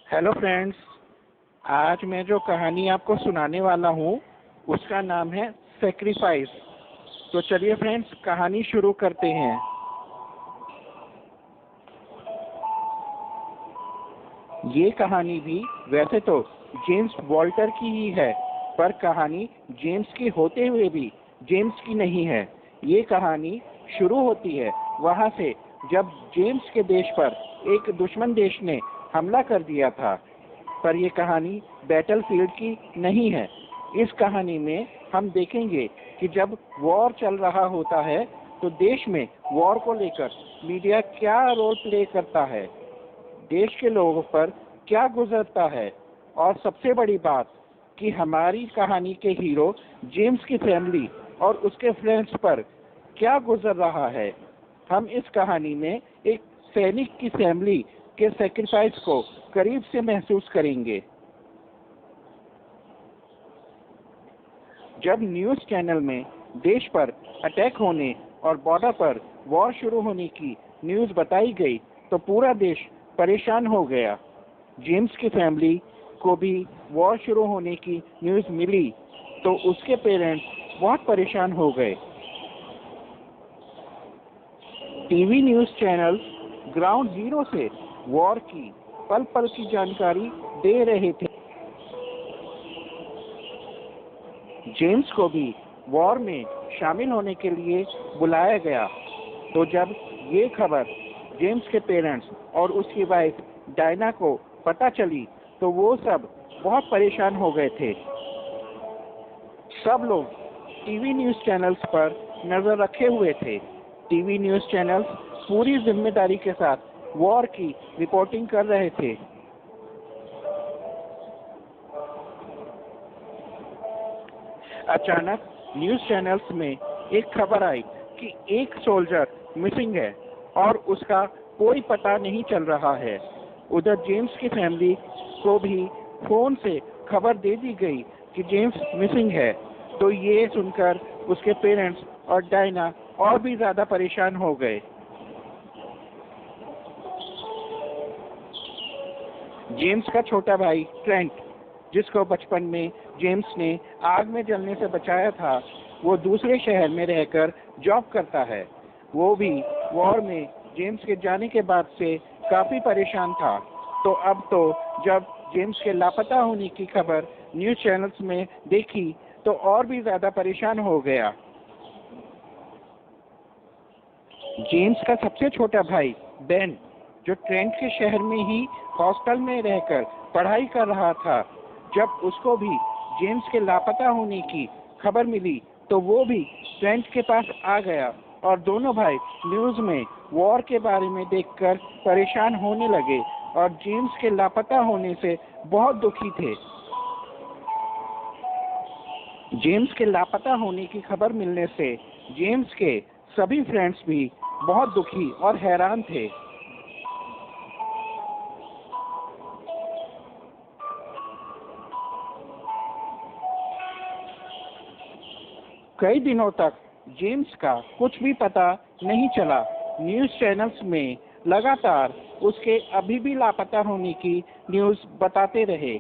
Hello friends. आज मैं जो कहानी आपको सुनाने वाला हूँ उसका नाम है सेक्रीफाइस। तो चलिए फ्रेंड्स, कहानी शुरू करते हैं। ये कहानी भी वैसे तो जेम्स वॉल्टर की ही है, पर कहानी जेम्स की होते हुए भी जेम्स की नहीं है। ये कहानी शुरू होती है वहाँ से जब जेम्स के देश पर एक दुश्मन देश ने हमला कर दिया था। पर यह कहानी बैटलफील्ड की नहीं है। इस कहानी में हम देखेंगे कि जब वॉर चल रहा होता है तो देश में वॉर को लेकर मीडिया क्या रोल प्ले करता है, देश के लोगों पर क्या गुजरता है, और सबसे बड़ी बात कि हमारी कहानी के हीरो जेम्स की फैमिली और उसके फ्रेंड्स पर क्या गुजर रहा है। हम इस कहानी में एक सैनिक की फैमिली के सैक्रिफाइस को करीब से महसूस करेंगे। जब न्यूज़ चैनल में देश पर अटैक होने और बॉर्डर पर वॉर शुरू होने की न्यूज़ बताई गई तो पूरा देश परेशान हो गया। जेम्स की फैमिली को भी वॉर शुरू होने की न्यूज़ मिली तो उसके पेरेंट्स बहुत परेशान हो गए। TV news channel ground zero से वॉर की पल पल की जानकारी दे रहे थे। जेम्स को भी वॉर में शामिल होने के लिए बुलाया गया। तो जब ये खबर जेम्स के पेरेंट्स और उसकी वाइफ डायना को पता चली तो वो सब बहुत परेशान हो गए थे। सब लोग टीवी न्यूज़ चैनल्स पर नज़र रखे हुए थे। टीवी न्यूज़ चैनल्स पूरी जिम्मेदारी के साथ वॉर की रिपोर्टिंग कर रहे थे। अचानक न्यूज़ चैनल्स में एक खबर आई कि एक सोल्जर मिसिंग है और उसका कोई पता नहीं चल रहा है। उधर जेम्स की फैमिली को भी फोन से खबर दे दी गई कि जेम्स मिसिंग है। तो ये सुनकर उसके पेरेंट्स और डायना और भी ज़्यादा परेशान हो गए। जेम्स का छोटा भाई ट्रेंट, जिसको बचपन में जेम्स ने आग में जलने से बचाया था, वो दूसरे शहर में रहकर जॉब करता है। वो भी वॉर में जेम्स के जाने के बाद से काफ़ी परेशान था। तो अब तो जब जेम्स के लापता होने की खबर न्यूज़ चैनल्स में देखी तो और भी ज़्यादा परेशान हो गया। जेम्स का सबसे छोटा भाई बेन, जो ट्रेंट के शहर में ही हॉस्टल में रहकर पढ़ाई कर रहा था, जब उसको भी जेम्स के लापता होने की खबर मिली तो वो भी ट्रेंट के पास आ गया और दोनों भाई न्यूज़ में वॉर के बारे में देखकर परेशान होने लगे और जेम्स के लापता होने से बहुत दुखी थे। जेम्स के लापता होने की खबर मिलने से जेम्स के सभी फ्रेंड्स भी बहुत दुखी और हैरान थे। कई दिनों तक जेम्स का कुछ भी पता नहीं चला। न्यूज़ चैनल्स में लगातार उसके अभी भी लापता होने की न्यूज़ बताते रहे।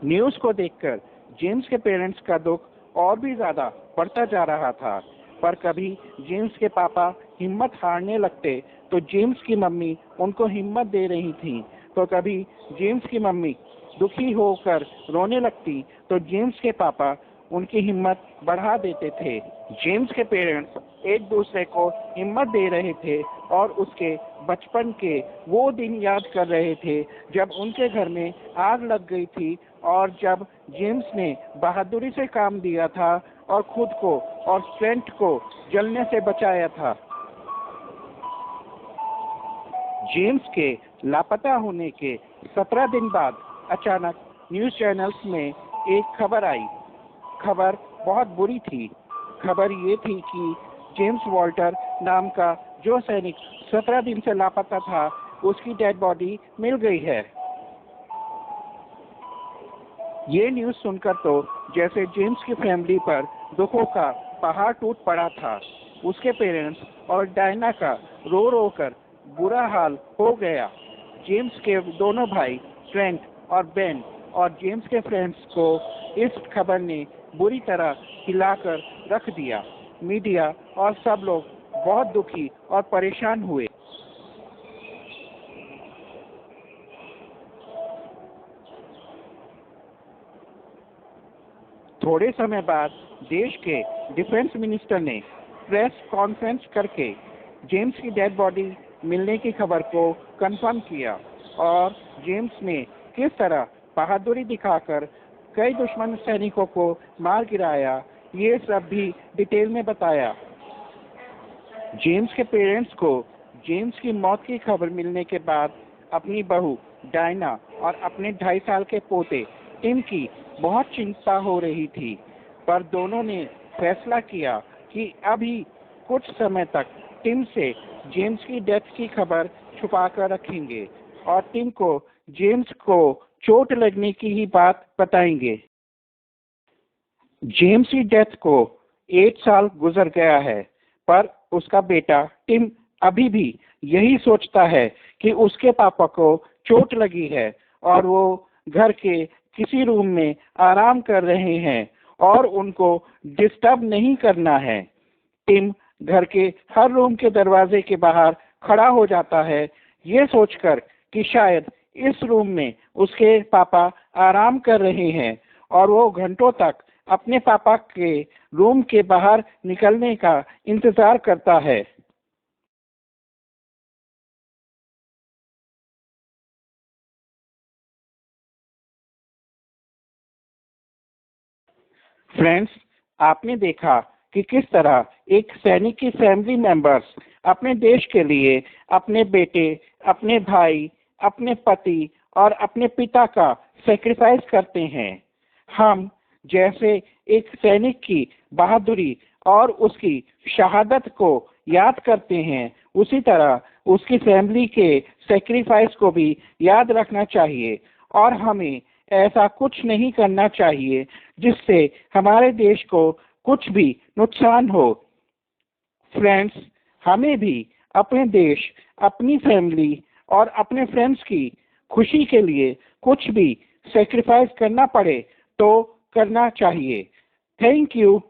न्यूज़ को देखकर जेम्स के पेरेंट्स का दुख और भी ज़्यादा बढ़ता जा रहा था। पर कभी जेम्स के पापा हिम्मत हारने लगते तो जेम्स की मम्मी उनको हिम्मत दे रही थी। तो कभी जेम्स की मम्मी दुखी होकर रोने लगती तो जेम्स के पापा उनकी हिम्मत बढ़ा देते थे। जेम्स के पेरेंट्स एक दूसरे को हिम्मत दे रहे थे और उसके बचपन के वो दिन याद कर रहे थे जब उनके घर में आग लग गई थी और जब जेम्स ने बहादुरी से काम दिया था और खुद को और ट्रेंट को जलने से बचाया था। जेम्स के लापता होने के 17 दिन बाद अचानक न्यूज़ चैनल्स में एक खबर आई। खबर बहुत बुरी थी। खबर ये थी कि जेम्स वॉल्टर नाम का जो सैनिक 17 दिन से लापता था, उसकी डेड बॉडी मिल गई है। ये न्यूज़ सुनकर तो जैसे जेम्स की फैमिली पर दुखों का पहाड़ टूट पड़ा था। उसके पेरेंट्स और डायना का रो रो कर बुरा हाल हो गया। जेम्स के दोनों भाई ट्रेंट और बेन और जेम्स के फ्रेंड्स को इस खबर ने बुरी तरह हिलाकर रख दिया। मीडिया और सब लोग बहुत दुखी और परेशान हुए। थोड़े समय बाद देश के डिफेंस मिनिस्टर ने प्रेस कॉन्फ्रेंस करके जेम्स की डेड बॉडी मिलने की खबर को कंफर्म किया और जेम्स ने किस तरह बहादुरी दिखाकर कई दुश्मन सैनिकों को मार गिराया, ये सब भी डिटेल में बताया। जेम्स के पेरेंट्स को जेम्स की मौत की खबर मिलने के बाद अपनी बहू डायना और अपने 2.5 साल के पोते टिम की बहुत चिंता हो रही थी, पर दोनों ने फैसला किया कि अभी कुछ समय तक टिम से जेम्स की डेथ की खबर छुपा कर रखेंगे और टिम को जेम्स को चोट लगने की ही बात बताएंगे। जेम्स की डेथ को 8 साल गुजर गया है, पर उसका बेटा टिम अभी भी यही सोचता है कि उसके पापा को चोट लगी है और वो घर के किसी रूम में आराम कर रहे हैं और उनको डिस्टर्ब नहीं करना है। टिम घर के हर रूम के दरवाजे के बाहर खड़ा हो जाता है, ये सोचकर कि शायद इस रूम में उसके पापा आराम कर रहे हैं, और वो घंटों तक अपने पापा के रूम के बाहर निकलने का इंतजार करता है। फ्रेंड्स, आपने देखा कि किस तरह एक सैनिक की फैमिली मेंबर्स अपने देश के लिए अपने बेटे, अपने भाई, अपने पति और अपने पिता का सेक्रीफाइस करते हैं। हम जैसे एक सैनिक की बहादुरी और उसकी शहादत को याद करते हैं, उसी तरह उसकी फैमिली के सेक्रीफाइस को भी याद रखना चाहिए और हमें ऐसा कुछ नहीं करना चाहिए जिससे हमारे देश को कुछ भी नुकसान हो। फ्रेंड्स, हमें भी अपने देश, अपनी फैमिली और अपने फ्रेंड्स की खुशी के लिए कुछ भी सेक्रीफाइस करना पड़े तो करना चाहिए। Thank you.